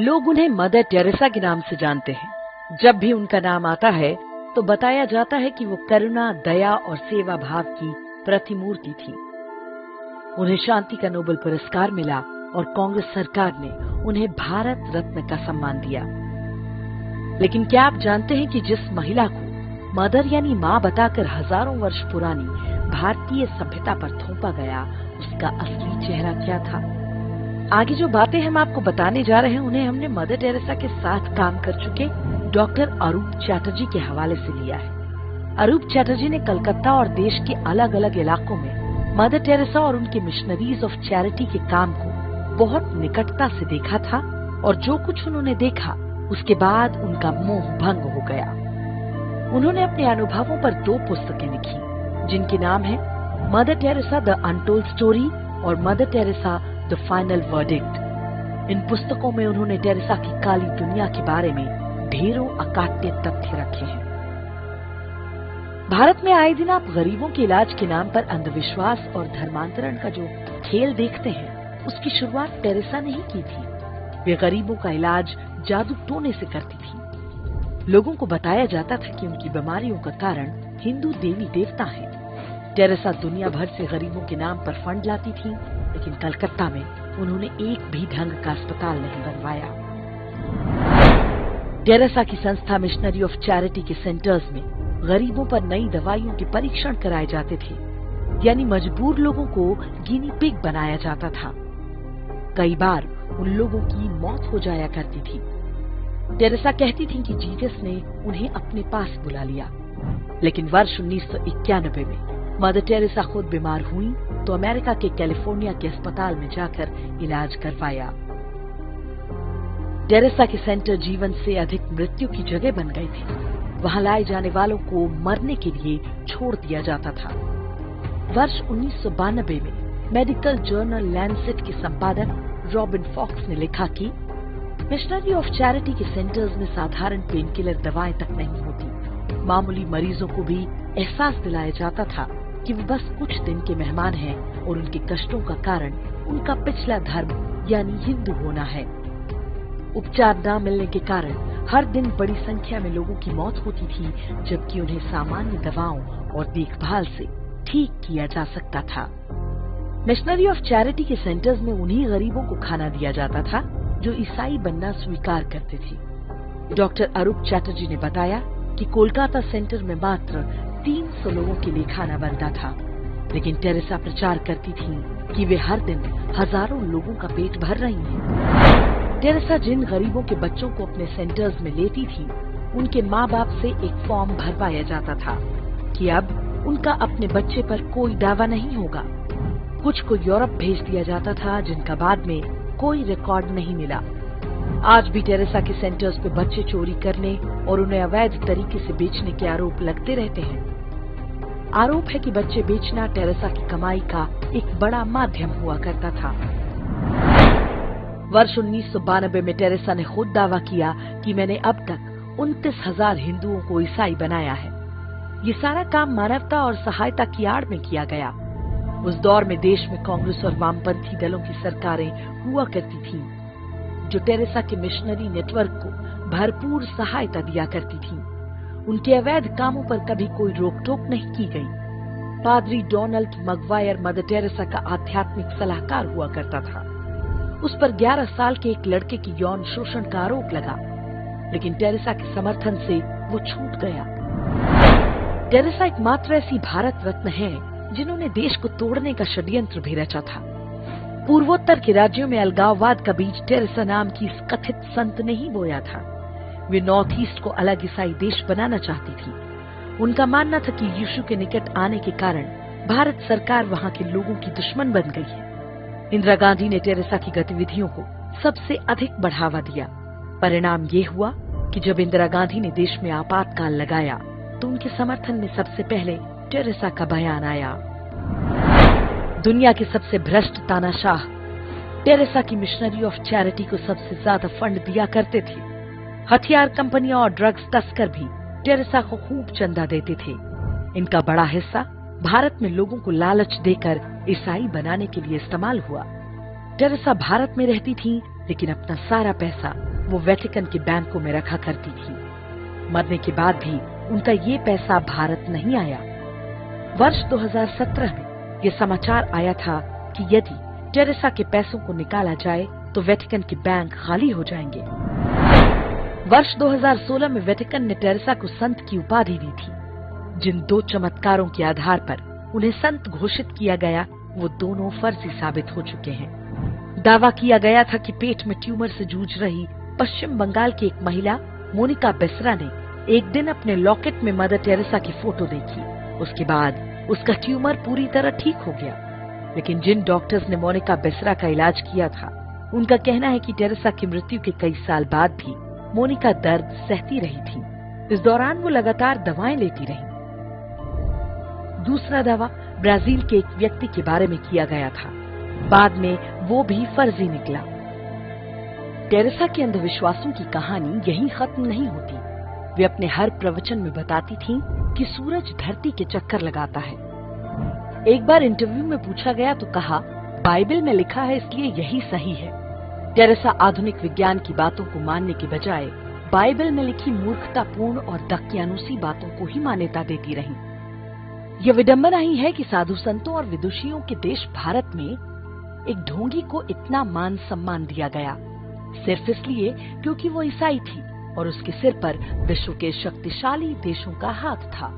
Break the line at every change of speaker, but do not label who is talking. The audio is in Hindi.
लोग उन्हें मदर टेरेसा के नाम से जानते हैं। जब भी उनका नाम आता है तो बताया जाता है कि वो करुणा, दया और सेवा भाव की प्रतिमूर्ति थी। उन्हें शांति का नोबेल पुरस्कार मिला और कांग्रेस सरकार ने उन्हें भारत रत्न का सम्मान दिया। लेकिन क्या आप जानते हैं कि जिस महिला को मदर यानी माँ बताकर हजारों वर्ष पुरानी भारतीय सभ्यता पर थोपा गया, उसका असली चेहरा क्या था? आगे जो बातें हम आपको बताने जा रहे हैं उन्हें हमने मदर टेरेसा के साथ काम कर चुके डॉक्टर अरूप चैटर्जी के हवाले से लिया है। अरूप चैटर्जी ने कलकत्ता और देश के अलग अलग इलाकों में मदर टेरेसा और उनके मिशनरीज ऑफ चैरिटी के काम को बहुत निकटता से देखा था और जो कुछ उन्होंने देखा उसके बाद उनका मोह भंग हो गया। उन्होंने अपने अनुभवों पर 2 पुस्तकें लिखी जिनके नाम है Mother Teresa the untold story और Mother Teresa the final verdict. इन पुस्तकों में उन्होंने टेरेसा की काली दुनिया के बारे में ढेरों अकाट्य तथ्य रखे हैं। भारत में आए दिन आप गरीबों के इलाज के नाम पर अंधविश्वास और धर्मांतरण का जो खेल देखते हैं, उसकी शुरुआत टेरेसा ने ही की थी। वे गरीबों का इलाज जादू टोने से करती थी। लोगों को बताया जाता था कि उनकी बीमारियों का कारण हिंदू देवी देवता हैं। टेरेसा दुनिया भर से गरीबों के नाम पर फंड लाती थी, लेकिन कलकत्ता में उन्होंने एक भी ढंग का अस्पताल नहीं बनवाया। टेरेसा की संस्था मिशनरी ऑफ चैरिटी के सेंटर्स में गरीबों पर नई दवाइयों के परीक्षण कराए जाते थे, यानी मजबूर लोगों को गिनी पिग बनाया जाता था। कई बार उन लोगों की मौत हो जाया करती थी। टेरेसा कहती थी कि जीसस ने उन्हें अपने पास बुला लिया। लेकिन वर्ष 1991 में मदर टेरेसा खुद बीमार हुई तो अमेरिका के कैलिफोर्निया के अस्पताल में जाकर इलाज करवाया। टेरेसा के सेंटर जीवन से अधिक मृत्यु की जगह बन गए थे। वहां लाए जाने वालों को मरने के लिए छोड़ दिया जाता था। वर्ष 1992 में मेडिकल जर्नल लैंसेट के संपादक रॉबिन फॉक्स ने लिखा कि मिशनरी ऑफ चैरिटी के सेंटर्स में साधारण पेन किलर दवाएं तक नहीं होती। मामूली मरीजों को भी एहसास दिलाया जाता था कि वे बस कुछ दिन के मेहमान हैं और उनके कष्टों का कारण उनका पिछला धर्म यानी हिंदू होना है। उपचार न मिलने के कारण हर दिन बड़ी संख्या में लोगों की मौत होती थी, जबकि उन्हें सामान्य दवाओं और देखभाल से ठीक किया जा सकता था। मिशनरी ऑफ चैरिटी के सेंटर्स में उन्हीं गरीबों को खाना दिया जाता था जो ईसाई बनना स्वीकार करते थे। डॉक्टर अरूप चैटर्जी ने बताया कि कोलकाता सेंटर में मात्र 300 लोगों के लिए खाना बनता था, लेकिन टेरेसा प्रचार करती थी कि वे हर दिन हजारों लोगों का पेट भर रही हैं। टेरेसा जिन गरीबों के बच्चों को अपने सेंटर्स में लेती थी, उनके माँ बाप से एक फॉर्म भरवाया जाता था कि अब उनका अपने बच्चे पर कोई दावा नहीं होगा। कुछ को यूरोप भेज दिया जाता था, जिनका बाद में कोई रिकॉर्ड नहीं मिला। आज भी टेरेसा के सेंटर्स पे बच्चे चोरी करने और उन्हें अवैध तरीके से बेचने के आरोप लगते रहते हैं। आरोप है कि बच्चे बेचना टेरेसा की कमाई का एक बड़ा माध्यम हुआ करता था। वर्ष 1992 में टेरेसा ने खुद दावा किया कि मैंने अब तक 29,000 हिंदुओं को ईसाई बनाया है। ये सारा काम मानवता और सहायता की आड़ में किया गया। उस दौर में देश में कांग्रेस और वामपंथी दलों की सरकारें हुआ करती थीं, जो टेरेसा के मिशनरी नेटवर्क को भरपूर सहायता दिया करती थीं। उनके अवैध कामों पर कभी कोई रोक टोक नहीं की गई। पादरी डोनाल्ड मगवायर मदर टेरेसा का आध्यात्मिक सलाहकार हुआ करता था। उस पर 11 साल के एक लड़के की यौन शोषण का आरोप लगा, लेकिन टेरेसा के समर्थन से वो छूट गया। टेरेसा एकमात्र ऐसी भारत रत्न है जिन्होंने देश को तोड़ने का षड्यंत्र भी रचा था। पूर्वोत्तर के राज्यों में अलगाववाद का बीज टेरेसा नाम की इस कथित संत ने ही बोया था। वे नॉर्थ ईस्ट को अलग ईसाई देश बनाना चाहती थी। उनका मानना था कि यीशु के निकट आने के कारण भारत सरकार वहां के लोगों की दुश्मन बन गई है। इंदिरा गांधी ने टेरेसा की गतिविधियों को सबसे अधिक बढ़ावा दिया। परिणाम ये हुआ कि जब इंदिरा गांधी ने देश में आपातकाल लगाया तो उनके समर्थन में सबसे पहले टेरेसा का बयान आया। दुनिया के सबसे भ्रष्ट तानाशाह टेरेसा की मिशनरी ऑफ चैरिटी को सबसे ज्यादा फंड दिया करते थे। हथियार कंपनियां और ड्रग्स तस्कर भी टेरेसा को खूब चंदा देते थे। इनका बड़ा हिस्सा भारत में लोगों को लालच देकर ईसाई बनाने के लिए इस्तेमाल हुआ। टेरेसा भारत में रहती थी, लेकिन अपना सारा पैसा वो वेटिकन के बैंकों में रखा करती थी। मरने के बाद भी उनका ये पैसा भारत नहीं आया। वर्ष 2017 में ये समाचार आया था कि यदि टेरेसा के पैसों को निकाला जाए तो वेटिकन के बैंक खाली हो जाएंगे। वर्ष 2016 में वेटिकन ने टेरेसा को संत की उपाधि दी थी। जिन 2 चमत्कारों के आधार पर उन्हें संत घोषित किया गया, वो दोनों फर्जी साबित हो चुके हैं। दावा किया गया था कि पेट में ट्यूमर से जूझ रही पश्चिम बंगाल की एक महिला मोनिका बेसरा ने एक दिन अपने लॉकेट में मदर टेरेसा की फोटो देखी। उसके बाद उसका ट्यूमर पूरी तरह ठीक हो गया। लेकिन जिन डॉक्टर्स ने मोनिका बेसरा का इलाज किया था, उनका कहना है कि टेरेसा की मृत्यु के कई साल बाद भी मोनिका दर्द सहती रही थी। इस दौरान वो लगातार दवाएं लेती रही। दूसरा दावा ब्राजील के एक व्यक्ति के बारे में किया गया था। बाद में वो भी फर्जी निकला। टेरेसा के अंधविश्वासों की कहानी यहीं खत्म नहीं होती। वे अपने हर प्रवचन में बताती थीं कि सूरज धरती के चक्कर लगाता है। एक बार इंटरव्यू में पूछा गया तो कहा, बाइबल में लिखा है इसलिए यही सही है। टेरेसा आधुनिक विज्ञान की बातों को मानने के बजाय बाइबल में लिखी मूर्खतापूर्ण और दकियानुसी बातों को ही मान्यता देती रही। यह विडंबना ही है कि साधु संतों और विदुषियों के देश भारत में एक ढोंगी को इतना मान सम्मान दिया गया, सिर्फ इसलिए क्योंकि वो ईसाई थी और उसके सिर पर विश्व के शक्तिशाली देशों का हाथ था।